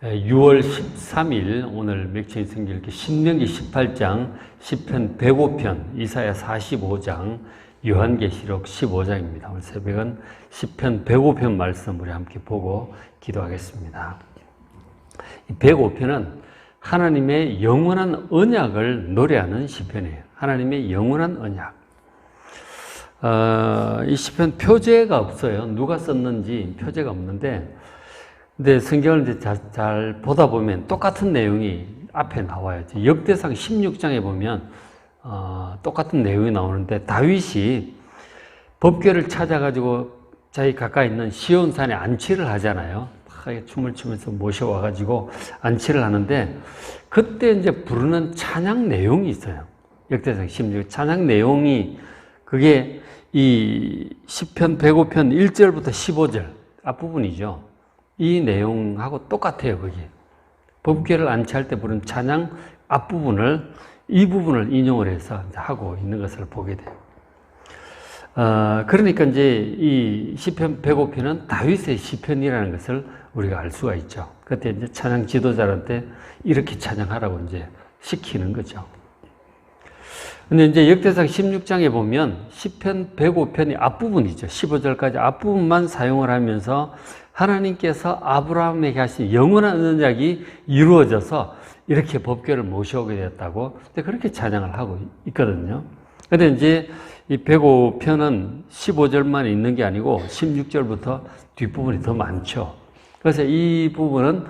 6월 13일 오늘 맥주인 성경 읽기 신명기 18장, 시편 105편, 이사야 45장, 요한계시록 15장입니다. 오늘 새벽은 시편 105편 말씀 우리 함께 보고 기도하겠습니다. 이 105편은 하나님의 영원한 언약을 노래하는 시편이에요. 하나님의 영원한 언약. 이 시편 표제가 없어요. 누가 썼는지 표제가 없는데, 근데 성경을 이제 잘 보다 보면 똑같은 내용이 앞에 나와요. 역대상 16장에 보면 똑같은 내용이 나오는데, 다윗이 법궤를 찾아가지고 자기 가까이 있는 시온산에 안치를 하잖아요. 춤을 추면서 모셔와가지고 안치를 하는데, 그때 이제 부르는 찬양 내용이 있어요. 역대상 16장 찬양 내용이, 그게 이 시편 105편 1절부터 15절 앞부분이죠. 이 내용하고 똑같아요. 그게 법궤를 안치할 때 부른 찬양 앞부분을, 이 부분을 인용을 해서 하고 있는 것을 보게 돼요. 그러니까 이제 이 시편 105편은 다윗의 시편이라는 것을 우리가 알 수가 있죠. 그때 이제 찬양 지도자한테 이렇게 찬양하라고 이제 시키는 거죠. 근데 이제 역대상 16장에 보면 시편 105편이 앞부분이죠. 15절까지 앞부분만 사용을 하면서 하나님께서 아브라함에게 하신 영원한 언약이 이루어져서 이렇게 법궤를 모셔오게 되었다고 그렇게 찬양을 하고 있거든요. 근데 이제 이 105편은 15절만 있는 게 아니고 16절부터 뒷부분이 더 많죠. 그래서 이 부분은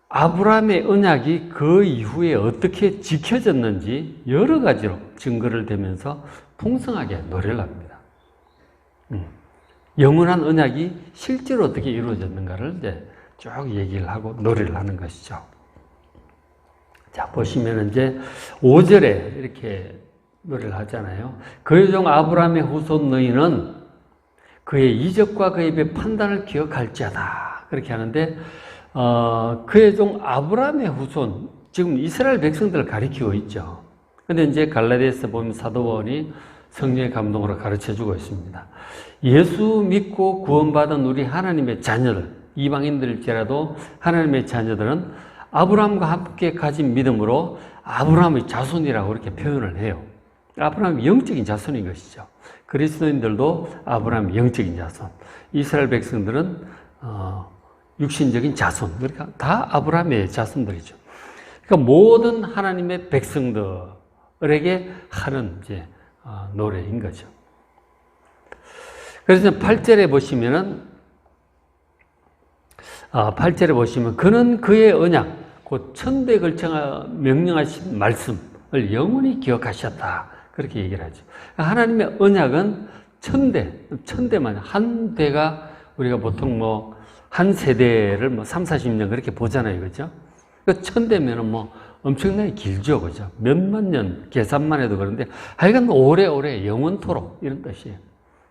아브라함의 언약이 그 이후에 어떻게 지켜졌는지 여러 가지로 증거를 대면서 풍성하게 노래를 합니다. 영원한 언약이 실제로 어떻게 이루어졌는가를 이제 쭉 얘기를 하고 노래를 하는 것이죠. 자, 보시면 이제 5절에 이렇게 노래를 하잖아요. 그의 종 아브라함의 후손 너희는 그의 이적과 그의 입의 판단을 기억할지어다. 그렇게 하는데, 그의 종 아브라함의 후손, 지금 이스라엘 백성들을 가리키고 있죠. 근데 이제 갈라디아서 보면 사도 바울이 성령의 감동으로 가르쳐주고 있습니다. 예수 믿고 구원받은 우리 하나님의 자녀들, 이방인들일지라도 하나님의 자녀들은 아브라함과 함께 가진 믿음으로 아브라함의 자손이라고 그렇게 표현을 해요. 아브라함이 영적인 자손인 것이죠. 그리스도인들도 아브라함의 영적인 자손, 이스라엘 백성들은 육신적인 자손, 그러니까 다 아브라함의 자손들이죠. 그러니까 모든 하나님의 백성들에게 하는 이제 노래인 거죠. 그래서 8절에 보시면은, 8절에 보시면, 그는 그의 언약, 곧 천대에 걸쳐 명령하신 말씀을 영원히 기억하셨다. 그렇게 얘기를 하죠. 하나님의 언약은 천대만, 한 대가 우리가 보통 뭐, 한 세대를 뭐 3, 40년 그렇게 보잖아요. 그죠? 그 천대면은 뭐 엄청나게 길죠. 그죠? 몇만 년 계산만 해도 그런데 하여간 오래오래 영원토록 이런 뜻이에요.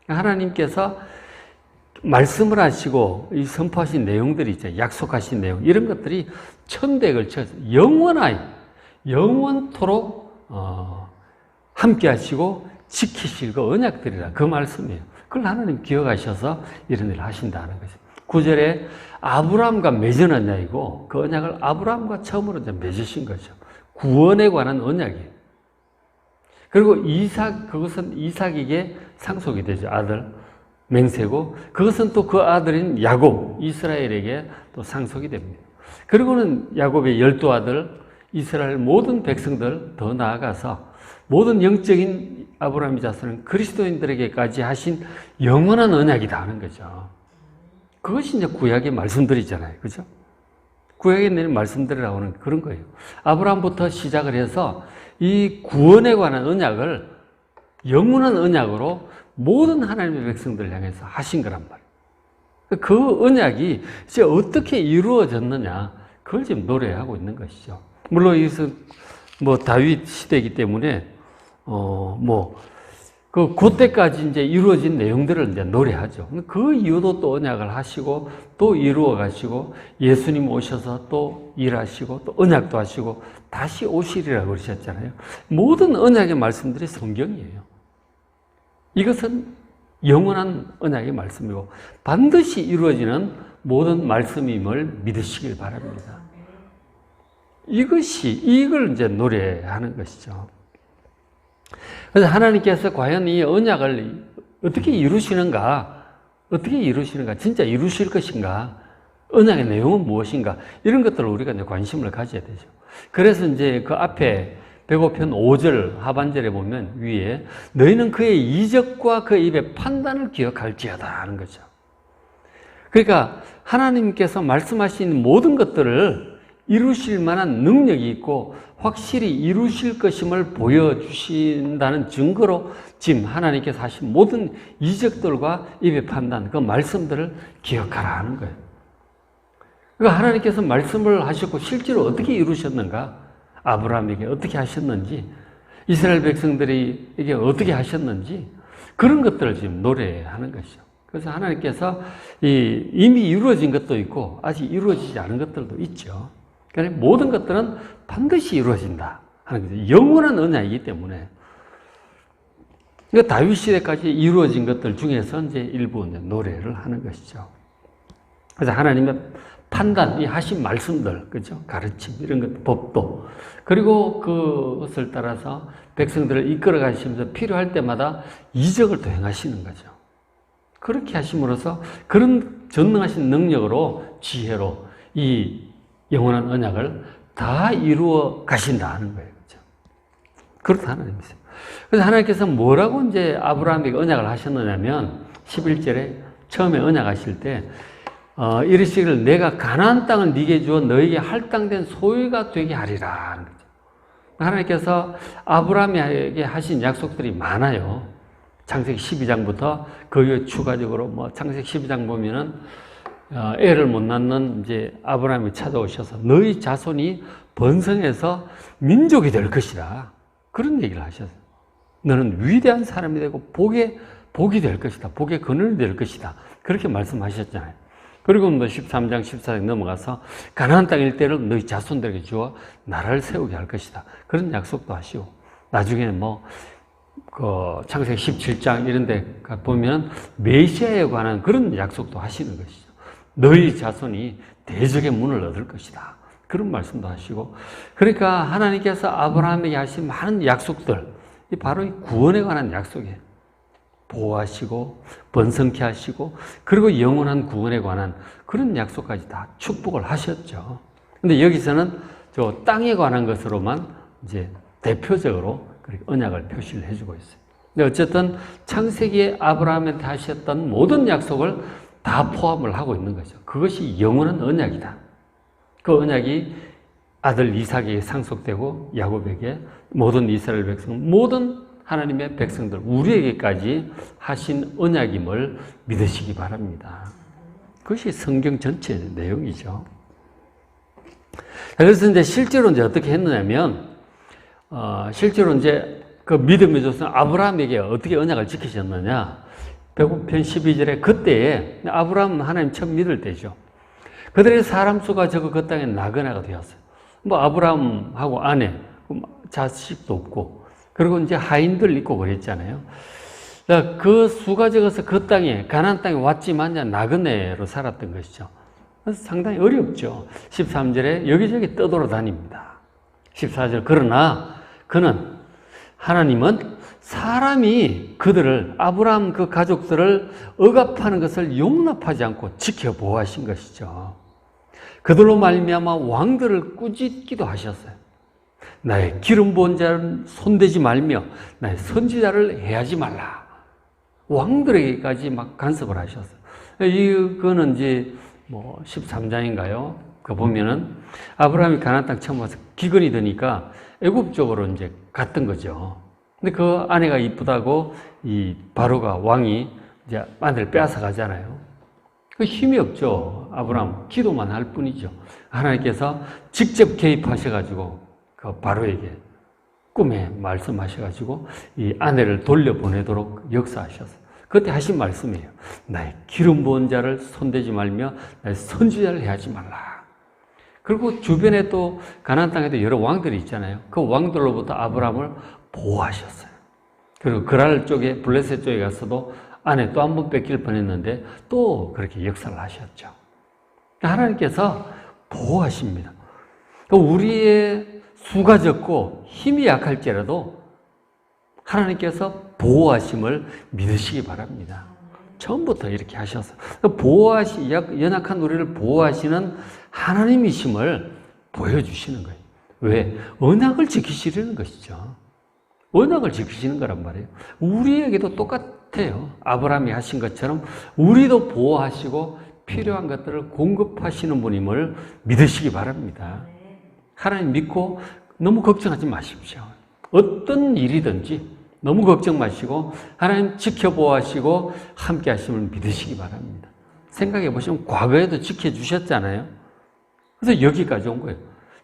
하나님께서 말씀을 하시고 이 선포하신 내용들이 있죠. 약속하신 내용. 이런 것들이 천대에 걸쳐서 영원토록 함께 하시고 지키실 그 언약들이라 그 말씀이에요. 그걸 하나님 기억하셔서 이런 일을 하신다는 거죠. 9절에 아브라함과 맺은 언약이고 그 언약을 아브라함과 처음으로 이제 맺으신 거죠. 구원에 관한 언약이에요. 그리고 그것은 이삭에게 상속이 되죠. 아들, 맹세고, 그것은 또 그 아들인 야곱, 이스라엘에게 또 상속이 됩니다. 그리고는 야곱의 12아들, 이스라엘 모든 백성들, 더 나아가서 모든 영적인 아브라함의 자손은 그리스도인들에게까지 하신 영원한 언약이다 하는 거죠. 그것이 이제 구약의 말씀들이잖아요. 그죠? 구약에 내린 말씀들이라고 하는 그런 거예요. 아브라함부터 시작을 해서 이 구원에 관한 언약을 영원한 언약으로 모든 하나님의 백성들을 향해서 하신 거란 말이에요. 그 언약이 이제 어떻게 이루어졌느냐, 그걸 지금 노래하고 있는 것이죠. 물론 이것은 뭐 다윗 시대이기 때문에 그때까지 이제 이루어진 내용들을 이제 노래하죠. 그 이후도 또 언약을 하시고, 또 이루어 가시고, 예수님 오셔서 또 일하시고, 또 언약도 하시고, 다시 오시리라고 그러셨잖아요. 모든 언약의 말씀들이 성경이에요. 이것은 영원한 언약의 말씀이고, 반드시 이루어지는 모든 말씀임을 믿으시길 바랍니다. 이걸 이제 노래하는 것이죠. 그래서 하나님께서 과연 이 언약을 어떻게 이루시는가, 진짜 이루실 것인가, 언약의 내용은 무엇인가, 이런 것들을 우리가 이제 관심을 가져야 되죠. 그래서 이제 그 앞에 105편 5절 하반절에 보면 위에 너희는 그의 이적과 그 입의 판단을 기억할지어다 하는 거죠. 그러니까 하나님께서 말씀하신 모든 것들을 이루실 만한 능력이 있고 확실히 이루실 것임을 보여주신다는 증거로 지금 하나님께서 하신 모든 이적들과 입의 판단, 그 말씀들을 기억하라 하는 거예요. 그러니까 하나님께서 말씀을 하셨고 실제로 어떻게 이루셨는가, 아브라함에게 어떻게 하셨는지, 이스라엘 백성들에게 어떻게 하셨는지, 그런 것들을 지금 노래하는 것이죠. 그래서 하나님께서 이미 이루어진 것도 있고 아직 이루어지지 않은 것들도 있죠. 그러니까 모든 것들은 반드시 이루어진다 하는 거죠. 영원한 언약이기 때문에. 그러니까 다윗 시대까지 이루어진 것들 중에서 이제 일부 이제 노래를 하는 것이죠. 그래서 하나님의 판단, 이 하신 말씀들, 그죠? 가르침, 이런 것, 법도. 그리고 그것을 따라서 백성들을 이끌어 가시면서 필요할 때마다 이적을 또 행하시는 거죠. 그렇게 하심으로써 그런 전능하신 능력으로, 지혜로 이 영원한 언약을 다 이루어 가신다 하는 거예요. 그죠? 그렇다 하나님이세요. 그래서 하나님께서 뭐라고 이제 아브라함에게 언약을 하셨느냐면 11절에 처음에 언약하실 때 이르시기를 내가 가나안 땅을 네게 주어 너에게 할당된 소유가 되게 하리라 하는 거죠. 하나님께서 아브라함에게 하신 약속들이 많아요. 창세기 12장부터 그 이후에 추가적으로 뭐 창세기 12장 보면은 애를 못 낳는 이제 아브라함이 찾아오셔서 너희 자손이 번성해서 민족이 될 것이다. 그런 얘기를 하셨어요. 너는 위대한 사람이 되고 복이 될 것이다. 복의 근원이 될 것이다. 그렇게 말씀하셨잖아요. 그리고 뭐 13장, 14장 넘어가서 가나안 땅 일대를 너희 자손들에게 주어 나라를 세우게 할 것이다. 그런 약속도 하시고, 나중에는 창세기 17장 이런 데 보면 메시아에 관한 그런 약속도 하시는 것이죠. 너희 자손이 대적의 문을 얻을 것이다. 그런 말씀도 하시고, 그러니까 하나님께서 아브라함에게 하신 많은 약속들, 이 바로 이 구원에 관한 약속이에요. 보호하시고 번성케 하시고 그리고 영원한 구원에 관한 그런 약속까지 다 축복을 하셨죠. 근데 여기서는 저 땅에 관한 것으로만 이제 대표적으로 그렇게 언약을 표시를 해주고 있어요. 근데 어쨌든 창세기에 아브라함한테 하셨던 모든 약속을 다 포함을 하고 있는 거죠. 그것이 영원한 언약이다. 그 언약이 아들 이삭에게 상속되고 야곱에게 모든 이스라엘 백성, 모든 하나님의 백성들, 우리에게까지 하신 언약임을 믿으시기 바랍니다. 그것이 성경 전체 내용이죠. 그래서 이제 실제로 이제 어떻게 했느냐면, 실제로 이제 그 믿음의 조상 아브라함에게 어떻게 언약을 지키셨느냐. 105편 12절에 그때에 아브라함은 하나님 처음 믿을 때죠. 그들의 사람 수가 적어 그 땅에 나그네가 되었어요. 뭐 아브라함하고 아내, 자식도 없고, 그리고 이제 하인들 있고 그랬잖아요. 그 수가 적어서 그 땅에, 가나안 땅에 왔지만 나그네로 살았던 것이죠. 그래서 상당히 어렵죠. 13절에 여기저기 떠돌아다닙니다. 14절, 그러나 그는, 하나님은 사람이 그들을, 아브라함 그 가족들을 억압하는 것을 용납하지 않고 지켜 보호하신 것이죠. 그들로 말미암아 왕들을 꾸짖기도 하셨어요. 나의 기름 부은 자를 손대지 말며 나의 선지자를 해하지 말라. 왕들에게까지 막 간섭을 하셨어요. 이거는 이제 13장인가요? 그 보면은 아브라함이 가나안 땅 처음 와서 기근이 드니까 애굽 쪽으로 이제 갔던 거죠. 근데 그 아내가 이쁘다고 이 바로가 왕이 이제 아내를 빼앗아 가잖아요. 그 힘이 없죠. 아브라함 기도만 할 뿐이죠. 하나님께서 직접 개입하셔가지고 그 바로에게 꿈에 말씀하셔가지고 이 아내를 돌려보내도록 역사하셨어요. 그때 하신 말씀이에요. 나의 기름 부은 자를 손대지 말며 나의 선지자를 해하지 말라. 그리고 주변에 또 가나안 땅에도 여러 왕들이 있잖아요. 그 왕들로부터 아브라함을 보호하셨어요. 그리고 그랄 쪽에 블레셋 쪽에 가서도 아내 또 한 번 뺏길 뻔했는데 또 그렇게 역사를 하셨죠. 하나님께서 보호하십니다. 우리의 수가 적고 힘이 약할지라도 하나님께서 보호하심을 믿으시기 바랍니다. 처음부터 이렇게 하셔서 연약한 우리를 보호하시는 하나님이심을 보여주시는 거예요. 왜? 언약을 지키시려는 것이죠. 언약을 지키시는 거란 말이에요. 우리에게도 똑같아요. 아브라함이 하신 것처럼 우리도 보호하시고 필요한 것들을 공급하시는 분임을 믿으시기 바랍니다. 하나님 믿고 너무 걱정하지 마십시오. 어떤 일이든지 너무 걱정 마시고 하나님 지켜보호하시고 함께 하심을 믿으시기 바랍니다. 생각해 보시면 과거에도 지켜주셨잖아요. 그래서 여기까지 온 거예요.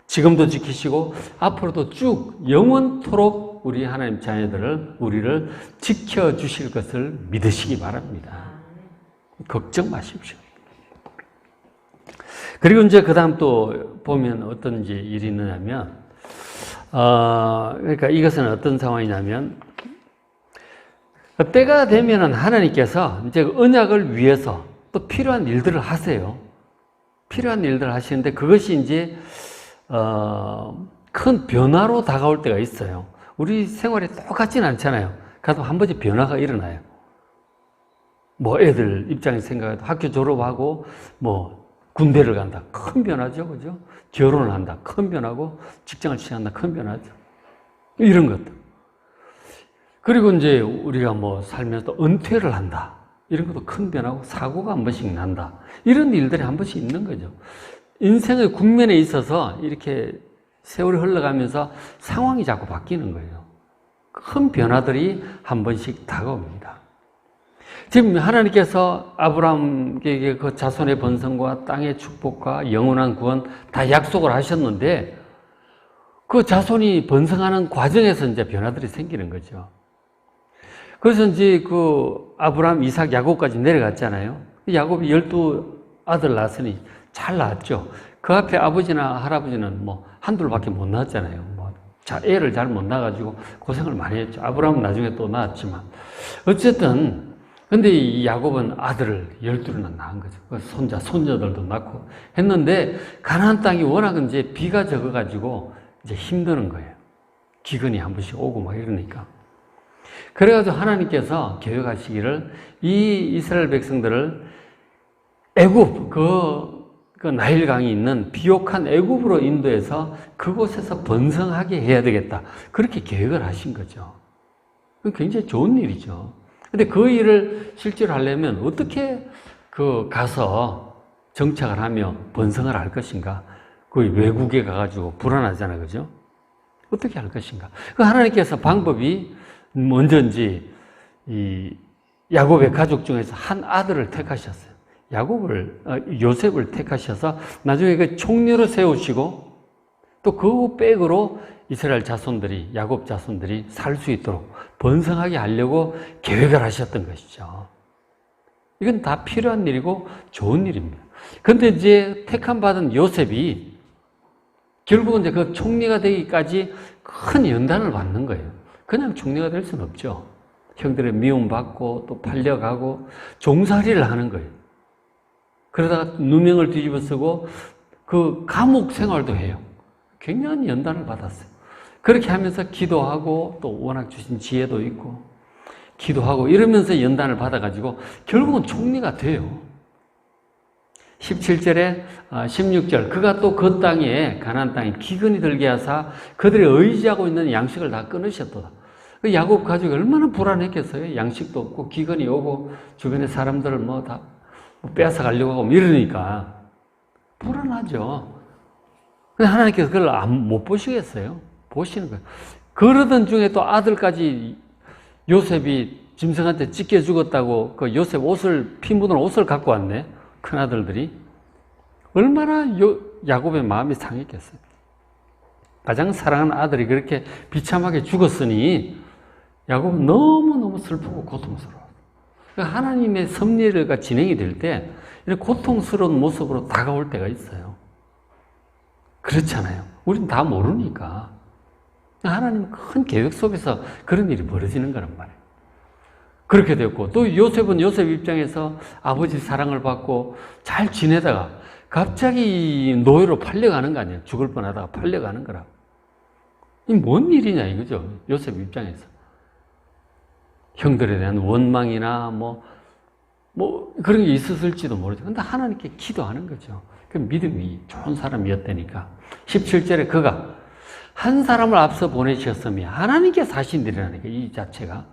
지금도 지키시고 앞으로도 쭉 영원토록 우리 하나님 자녀들을 우리를 지켜주실 것을 믿으시기 바랍니다. 걱정 마십시오. 그리고 이제 그 다음 또 보면 어떤 이제 일이 있느냐면, 그러니까 이것은 어떤 상황이냐면, 때가 되면은 하나님께서 이제 언약을 위해서 또 필요한 일들을 하세요. 필요한 일들을 하시는데 그것이 이제, 큰 변화로 다가올 때가 있어요. 우리 생활이 똑같지는 않잖아요. 가도 한 번씩 변화가 일어나요. 뭐 애들 입장에서 생각해도 학교 졸업하고 뭐 군대를 간다. 큰 변화죠. 그죠? 결혼을 한다. 큰 변화고 직장을 취한다. 큰 변화죠. 이런 것들. 그리고 이제 우리가 뭐 살면서 은퇴를 한다. 이런 것도 큰 변화고 사고가 한 번씩 난다. 이런 일들이 한 번씩 있는 거죠. 인생의 국면에 있어서 이렇게 세월이 흘러가면서 상황이 자꾸 바뀌는 거예요. 큰 변화들이 한 번씩 다가옵니다. 지금 하나님께서 아브라함에게 그 자손의 번성과 땅의 축복과 영원한 구원 다 약속을 하셨는데 그 자손이 번성하는 과정에서 이제 변화들이 생기는 거죠. 그래서 이제 그 아브라함, 이삭, 야곱까지 내려갔잖아요. 야곱이 12아들 낳았으니 잘 낳았죠. 그 앞에 아버지나 할아버지는 뭐 한둘밖에 못 낳았잖아요. 뭐 애를 잘 못 낳아가지고 고생을 많이 했죠. 아브라함은 나중에 또 낳았지만 어쨌든 근데 이 야곱은 아들을 12나 낳은 거죠. 손자, 손녀들도 낳고 했는데 가나안 땅이 워낙 이제 비가 적어가지고 이제 힘드는 거예요. 기근이 한 번씩 오고 막 이러니까. 그래가지고 하나님께서 계획하시기를 이 이스라엘 백성들을 애굽, 그 나일강이 있는 비옥한 애굽으로 인도해서 그곳에서 번성하게 해야 되겠다. 그렇게 계획을 하신 거죠. 굉장히 좋은 일이죠. 근데 그 일을 실제로 하려면 어떻게 가서 정착을 하며 번성을 할 것인가? 그 외국에 가가지고 불안하잖아요. 그죠? 어떻게 할 것인가? 하나님께서 방법이 먼저인지 이 야곱의 가족 중에서 한 아들을 택하셨어요. 요셉을 택하셔서 나중에 그 총리로 세우시고 또 그 백으로 이스라엘 자손들이, 야곱 자손들이 살 수 있도록 번성하게 하려고 계획을 하셨던 것이죠. 이건 다 필요한 일이고 좋은 일입니다. 그런데 이제 택함 받은 요셉이 결국은 이제 그 총리가 되기까지 큰 연단을 받는 거예요. 그냥 총리가 될 수는 없죠. 형들의 미움받고 또 팔려가고 종살이를 하는 거예요. 그러다가 누명을 뒤집어 쓰고 그 감옥 생활도 해요. 굉장한 연단을 받았어요. 그렇게 하면서 기도하고 또 워낙 주신 지혜도 있고 기도하고 이러면서 연단을 받아가지고 결국은 총리가 돼요. 17절에 16절 그가 또 그 땅에 가나안 땅에 기근이 들게 하사 그들이 의지하고 있는 양식을 다 끊으셨도다. 그 야곱 가족이 얼마나 불안했겠어요. 양식도 없고 기근이 오고 주변의 사람들을 뭐 다 빼앗아 가려고 하고 이러니까 불안하죠. 근데 하나님께서 그걸 못 보시겠어요. 보시는 거예요. 그러던 중에 또 아들까지 요셉이 짐승한테 찢겨 죽었다고 그 요셉 피 묻은 옷을 갖고 왔네. 큰아들들이. 얼마나 야곱의 마음이 상했겠어요. 가장 사랑하는 아들이 그렇게 비참하게 죽었으니 야곱은 너무너무 슬프고 고통스러워요. 하나님의 섭리가 진행이 될 때 이런 고통스러운 모습으로 다가올 때가 있어요. 그렇잖아요. 우린 다 모르니까. 하나님 큰 계획 속에서 그런 일이 벌어지는 거란 말이에요. 그렇게 됐고 또 요셉은 요셉 입장에서 아버지 사랑을 받고 잘 지내다가 갑자기 노예로 팔려가는 거 아니에요. 죽을 뻔하다가 팔려가는 거라고. 이 뭔 일이냐 이거죠. 요셉 입장에서. 형들에 대한 원망이나 뭐 그런 게 있었을지도 모르죠. 근데 하나님께 기도하는 거죠. 그 믿음이 좋은 사람이었다니까. 17절에 그가 한 사람을 앞서 보내셨으며 하나님께서 하신 일이라는 게 이 자체가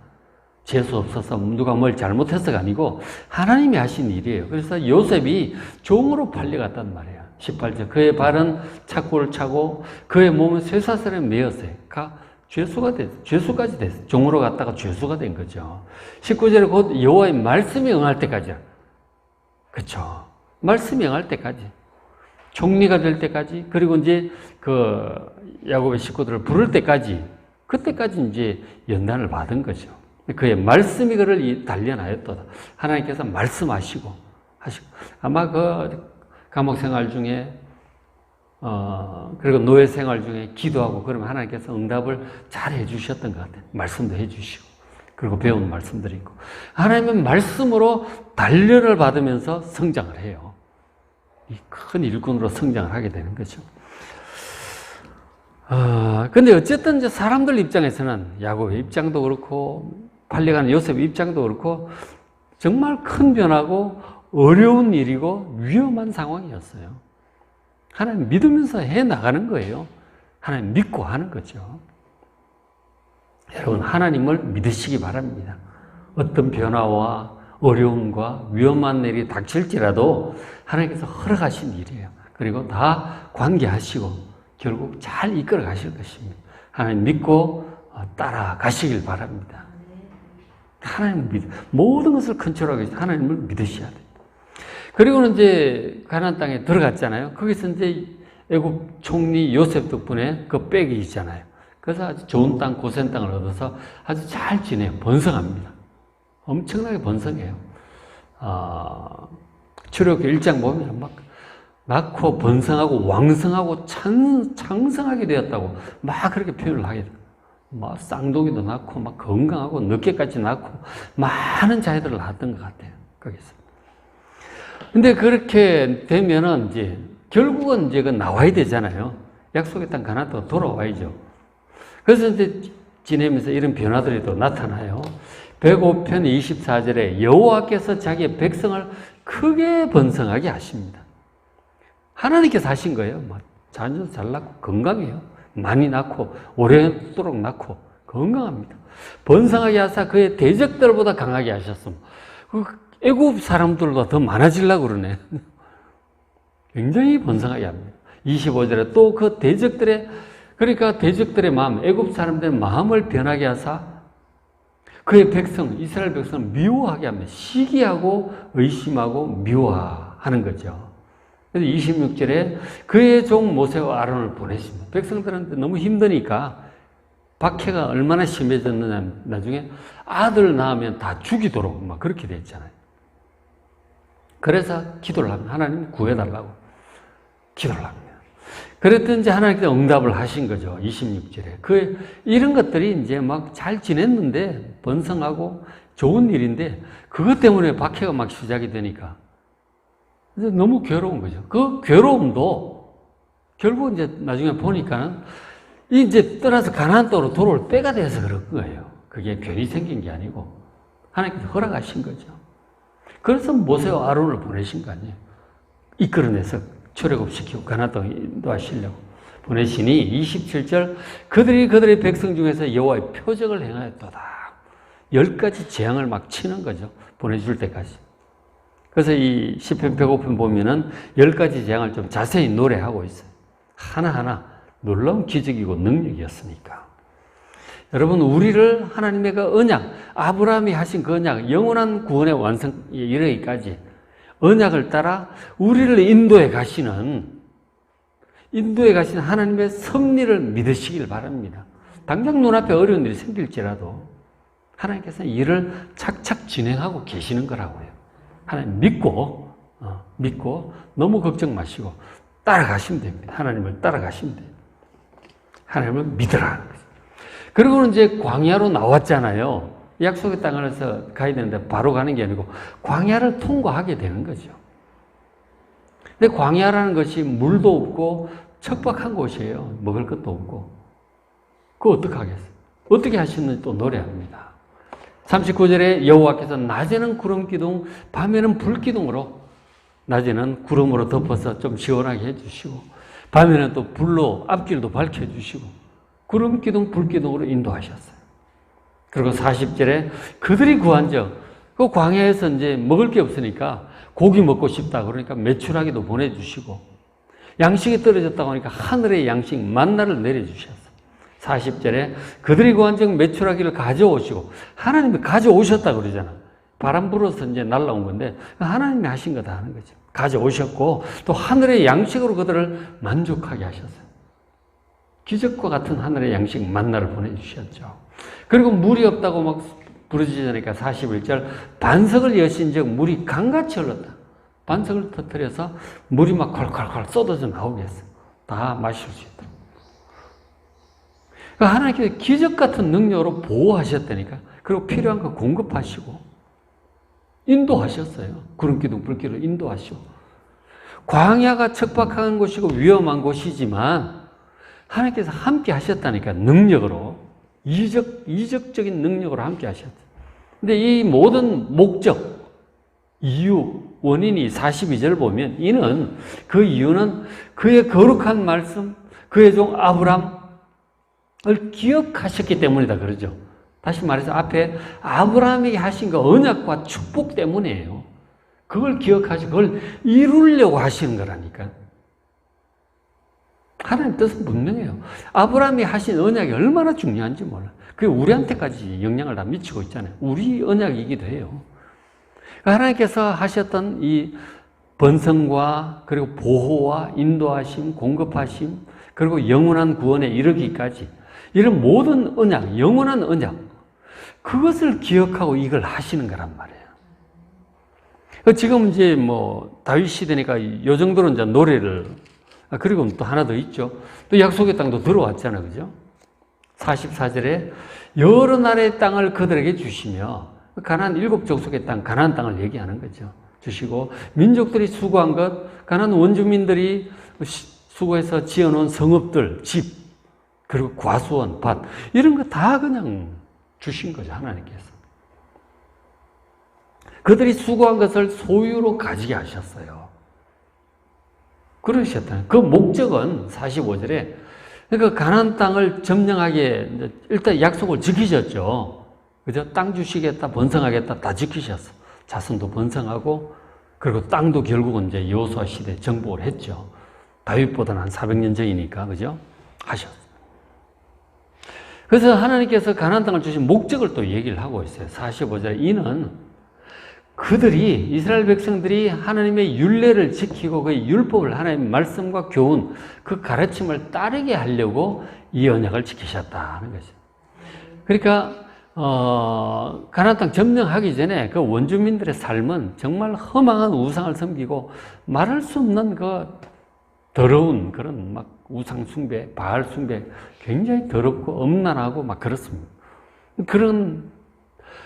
재수 없어서 누가 뭘 잘못해서가 아니고 하나님이 하신 일이에요. 그래서 요셉이 종으로 팔려갔단 말이에요. 18절 그의 발은 착고를 차고 그의 몸은 쇠사슬에 매었어요. 죄수까지 됐어요. 종으로 갔다가 죄수가 된 거죠. 19절에 곧 여호와의 말씀이 응할 때까지. 그렇죠. 말씀이 응할 때까지. 총리가 될 때까지, 그리고 이제 그 야곱의 식구들을 부를 때까지, 그때까지 이제 연단을 받은 거죠. 그의 말씀이 그를 단련하였도다. 하나님께서 말씀하시고 아마 그 감옥 생활 중에 그리고 노예 생활 중에 기도하고 그러면 하나님께서 응답을 잘 해주셨던 것 같아요. 말씀도 해주시고 그리고 배운 말씀들이 있고 하나님은 말씀으로 단련을 받으면서 성장을 해요. 이 큰 일꾼으로 성장을 하게 되는 거죠. 근데 어쨌든 이제 사람들 입장에서는 야곱의 입장도 그렇고 팔려가는 요셉의 입장도 그렇고 정말 큰 변화고 어려운 일이고 위험한 상황이었어요. 하나님 믿으면서 해 나가는 거예요. 하나님 믿고 하는 거죠. 여러분 하나님을 믿으시기 바랍니다. 어떤 변화와 어려움과 위험한 일이 닥칠지라도 하나님께서 허락하신 일이에요. 그리고 다 관계하시고 결국 잘 이끌어 가실 것입니다. 하나님 믿고 따라가시길 바랍니다. 하나님 모든 것을 컨트롤하기 위해서 하나님을 믿으셔야 돼요. 그리고는 이제 가나안 땅에 들어갔잖아요. 거기서 이제 애굽 총리 요셉 덕분에 그 빽이 있잖아요. 그래서 아주 좋은 땅, 고센 땅을 얻어서 아주 잘 지내요. 번성합니다. 엄청나게 번성해요. 출애굽기 1장 보면 막 낳고 번성하고 왕성하고 창성하게 되었다고 막 그렇게 표현을 하게 돼요. 막 쌍둥이도 낳고 막 건강하고 늦게까지 낳고 많은 자녀들을 낳았던 것 같아요. 거기서. 근데 그렇게 되면은 이제 결국은 이제 그 나와야 되잖아요. 약속의 땅 가나안 땅 돌아와야죠. 그래서 이제 지내면서 이런 변화들이 또 나타나요. 105편 24절에 여호와께서 자기의 백성을 크게 번성하게 하십니다. 하나님께서 하신 거예요. 자녀도 잘 낳고 건강해요. 많이 낳고 오래도록 낳고 건강합니다. 번성하게 하사 그의 대적들보다 강하게 하셨습니다. 애굽 사람들보다 더 많아지려고 그러네. 굉장히 번성하게 합니다. 25절에 또 그 대적들의 그러니까 대적들의 마음, 애굽 사람들의 마음을 변하게 하사 그의 백성, 이스라엘 백성을 미워하게 합니다. 시기하고 의심하고 미워하는 거죠. 그래서 26절에 그의 종 모세와 아론을 보내십니다. 백성들한테 너무 힘드니까 박해가 얼마나 심해졌느냐 나중에 아들 낳으면 다 죽이도록 막 그렇게 됐잖아요. 그래서 기도를 합니다. 하나님 구해달라고 기도를 합니다. 그랬더니 하나님께서 응답을 하신 거죠. 26절에. 이런 것들이 이제 막 잘 지냈는데 번성하고 좋은 일인데 그것 때문에 박해가 막 시작이 되니까 너무 괴로운 거죠. 그 괴로움도 결국 이제 나중에 보니까는 이제 떠나서 가나안 땅으로 돌아올 때가 돼서 그런 거예요. 그게 괜히 생긴 게 아니고 하나님께서 허락하신 거죠. 그래서 모세와 아론을 보내신 거 아니에요. 이끌어내서 출애굽시키고 가나안 땅에 인도하시려고 보내시니 27절 그들의 백성 중에서 여호와의 표적을 행하였도다. 10가지 재앙을 막 치는 거죠. 보내줄 때까지. 그래서 이 시편 105편 보면은 10가지 재앙을 좀 자세히 노래하고 있어요. 하나하나 놀라운 기적이고 능력이었으니까. 여러분 우리를 하나님의 그 언약, 아브라함이 하신 그 언약, 영원한 구원의 완성에 이르기까지 언약을 따라 우리를 인도해 가시는 하나님의 섭리를 믿으시길 바랍니다. 당장 눈앞에 어려운 일이 생길지라도 하나님께서는 일을 착착 진행하고 계시는 거라고요. 하나님 믿고 너무 걱정 마시고 따라가시면 됩니다. 하나님을 따라가시면 돼요. 하나님을 믿으라. 그리고는 이제 광야로 나왔잖아요. 약속의 땅에서 가야 되는데 바로 가는 게 아니고 광야를 통과하게 되는 거죠. 근데 광야라는 것이 물도 없고 척박한 곳이에요. 먹을 것도 없고. 그거 어떻게 하겠어요? 어떻게 하시는지 또 노래합니다. 39절에 여호와께서 낮에는 구름 기둥, 밤에는 불 기둥으로, 낮에는 구름으로 덮어서 좀 시원하게 해주시고, 밤에는 또 불로 앞길도 밝혀주시고, 구름 기둥, 불 기둥으로 인도하셨어요. 그리고 40절에 그들이 구한 적, 그 광야에서 이제 먹을 게 없으니까 고기 먹고 싶다 그러니까 메추라기도 보내주시고, 양식이 떨어졌다고 하니까 하늘의 양식 만나를 내려주셨어요. 40절에 그들이 구한 적 메추라기를 가져오시고, 하나님이 가져오셨다 그러잖아. 바람 불어서 이제 날라온 건데 하나님이 하신 거다 하는 거죠. 가져오셨고 또 하늘의 양식으로 그들을 만족하게 하셨어요. 기적과 같은 하늘의 양식 만나를 보내주셨죠. 그리고 물이 없다고 막 부르짖으니까 41절 반석을 여신 즉 물이 강같이 흘렀다. 반석을 터뜨려서 물이 막 콸콸콸 쏟아져 나오게 했어요. 다 마실 수 있도록. 그러니까 하나님께서 기적 같은 능력으로 보호하셨다니까. 그리고 필요한 거 공급하시고 인도하셨어요. 구름기둥 불길을 인도하시고. 광야가 척박한 곳이고 위험한 곳이지만 하나님께서 함께 하셨다니까. 능력으로. 이적적인 능력으로 함께 하셨어요. 근데 이 모든 목적, 이유, 원인이 42절 보면 이는 그 이유는 그의 거룩한 말씀, 그의 종 아브람을 기억하셨기 때문이다 그러죠. 다시 말해서 앞에 아브라함에게 하신 그 언약과 축복 때문이에요. 그걸 기억하시고 그걸 이루려고 하시는 거라니까. 하나님 뜻은 분명해요. 아브라함이 하신 언약이 얼마나 중요한지 몰라. 그게 우리한테까지 영향을 다 미치고 있잖아요. 우리 언약이기도 해요. 하나님께서 하셨던 이 번성과 그리고 보호와 인도하심, 공급하심, 그리고 영원한 구원에 이르기까지 이런 모든 언약, 영원한 언약, 그것을 기억하고 이걸 하시는 거란 말이에요. 지금 이제 뭐 다윗 시대니까 요 정도로 이제 노래를, 그리고 또 하나 더 있죠. 또 약속의 땅도 들어왔잖아요. 그죠? 44절에 여러 나라의 땅을 그들에게 주시며, 가나안 7족속의 땅, 가나안 땅을 얘기하는 거죠. 주시고 민족들이 수고한 것, 가나안 원주민들이 수고해서 지어놓은 성읍들, 집, 그리고 과수원, 밭, 이런 거 다 그냥 주신 거죠. 하나님께서. 그들이 수고한 것을 소유로 가지게 하셨어요. 그러셨다는 그 목적은 45절에 그러니까 가나안 땅을 점령하게 일단 약속을 지키셨죠. 그죠? 땅 주시겠다, 번성하겠다 다 지키셨어. 자손도 번성하고 그리고 땅도 결국은 이제 여호수아 시대에 정복을 했죠. 다윗보다는 한 400년 전이니까 그죠? 하셨어. 그래서 하나님께서 가나안 땅을 주신 목적을 또 얘기를 하고 있어요. 45절에 이는 그들이 이스라엘 백성들이 하나님의 율례를 지키고 그 율법을 하나님의 말씀과 교훈 그 가르침을 따르게 하려고 이 언약을 지키셨다는 거죠. 그러니까 가나안 땅 점령하기 전에 그 원주민들의 삶은 정말 허망한 우상을 섬기고 말할 수 없는 그 더러운 그런 막 우상 숭배, 바알 숭배 굉장히 더럽고 엄난하고 막 그렇습니다.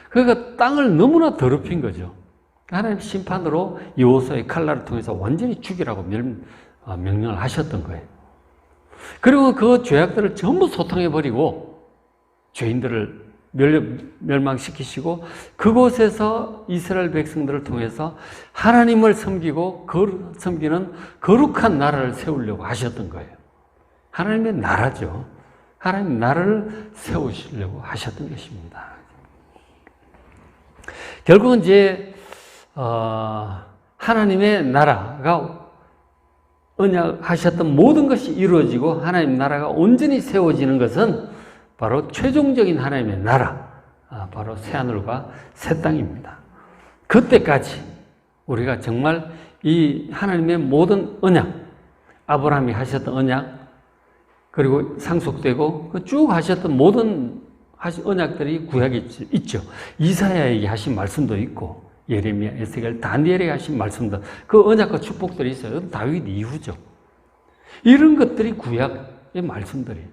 그러니까 땅을 너무나 더럽힌 거죠. 하나님 심판으로 여호수아의 칼날을 통해서 완전히 죽이라고 명령을 하셨던 거예요. 그리고 그 죄악들을 전부 소탕해버리고 죄인들을 멸망시키시고 그곳에서 이스라엘 백성들을 통해서 하나님을 섬기고 섬기는 거룩한 나라를 세우려고 하셨던 거예요. 하나님의 나라죠. 하나님 나라를 세우시려고 하셨던 것입니다. 결국은 이제 하나님의 나라가 언약하셨던 모든 것이 이루어지고 하나님 나라가 온전히 세워지는 것은 바로 최종적인 하나님의 나라, 바로 새하늘과 새 땅입니다. 그때까지 우리가 정말 이 하나님의 모든 언약, 아브라함이 하셨던 언약, 그리고 상속되고 쭉 하셨던 모든 언약들이 구약에 있죠. 이사야에게 하신 말씀도 있고 예레미야, 에스겔, 다니엘에게 하신 말씀도 그 언약과 축복들이 있어요. 다윗 이후죠. 이런 것들이 구약의 말씀들이에요.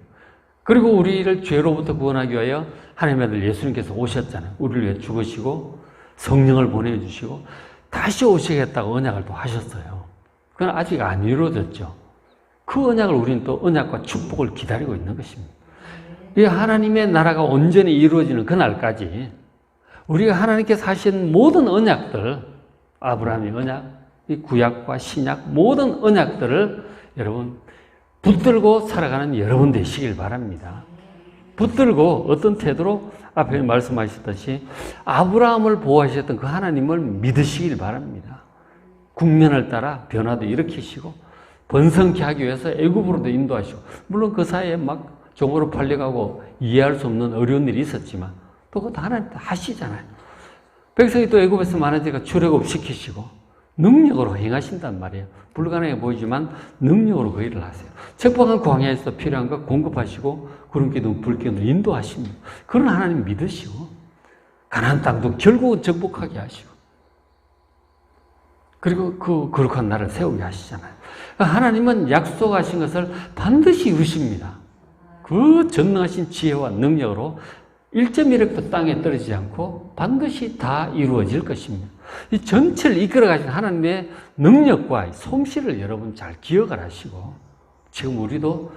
그리고 우리를 죄로부터 구원하기 위하여 하나님의 아들 예수님께서 오셨잖아요. 우리를 위해 죽으시고 성령을 보내주시고 다시 오시겠다고 언약을 또 하셨어요. 그건 아직 안 이루어졌죠. 그 언약을 우리는 또 언약과 축복을 기다리고 있는 것입니다. 이 하나님의 나라가 온전히 이루어지는 그날까지 우리가 하나님께서 하신 모든 언약들, 아브라함의 언약, 이 구약과 신약 모든 언약들을 여러분 붙들고 살아가는 여러분 되시길 바랍니다. 붙들고 어떤 태도로 앞에 말씀하셨듯이 아브라함을 보호하셨던 그 하나님을 믿으시길 바랍니다. 국면을 따라 변화도 일으키시고 번성케 하기 위해서 애굽으로도 인도하시고, 물론 그 사이에 막 종으로 팔려가고 이해할 수 없는 어려운 일이 있었지만 또 그것도 하나님 하시잖아요. 백성이 또 애굽에서 많아지니까 출애굽 시키시고 능력으로 행하신단 말이에요. 불가능해 보이지만 능력으로 그 일을 하세요. 척박한 광야에서 필요한 거 공급하시고 구름기둥 불기둥 인도하십니다. 그런 하나님 믿으시고 가나안 땅도 결국은 정복하게 하시고 그리고 그 거룩한 나라를 세우게 하시잖아요. 하나님은 약속하신 것을 반드시 이루십니다. 그 전능하신 지혜와 능력으로 1.1획도 땅에 떨어지지 않고 반드시 다 이루어질 것입니다. 이 전체를 이끌어 가신 하나님의 능력과 솜씨를 여러분 잘 기억을 하시고, 지금 우리도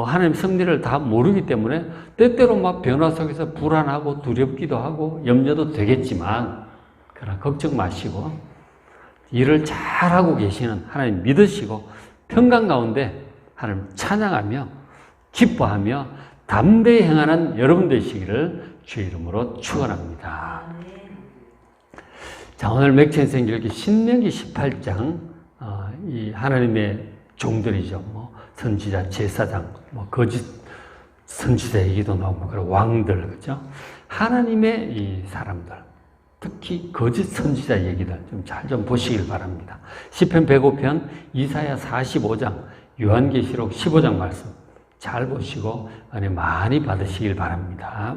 하나님 섭리를 다 모르기 때문에 때때로 막 변화 속에서 불안하고 두렵기도 하고 염려도 되겠지만, 그러나 걱정 마시고 일을 잘하고 계시는 하나님 믿으시고 평강 가운데 하나님 찬양하며 기뻐하며 담대히 행하는 여러분 되시기를 주의 이름으로 축원합니다. 자, 오늘 맥천생절기 신명기 18장, 이 하나님의 종들이죠. 선지자, 제사장, 거짓 선지자 얘기도 나오고, 그리고 왕들, 그죠? 하나님의 이 사람들, 특히 거짓 선지자 얘기들 좀 잘 좀 보시길 바랍니다. 시편 105편, 이사야 45장, 요한계시록 15장 말씀 잘 보시고 은혜 많이 받으시길 바랍니다.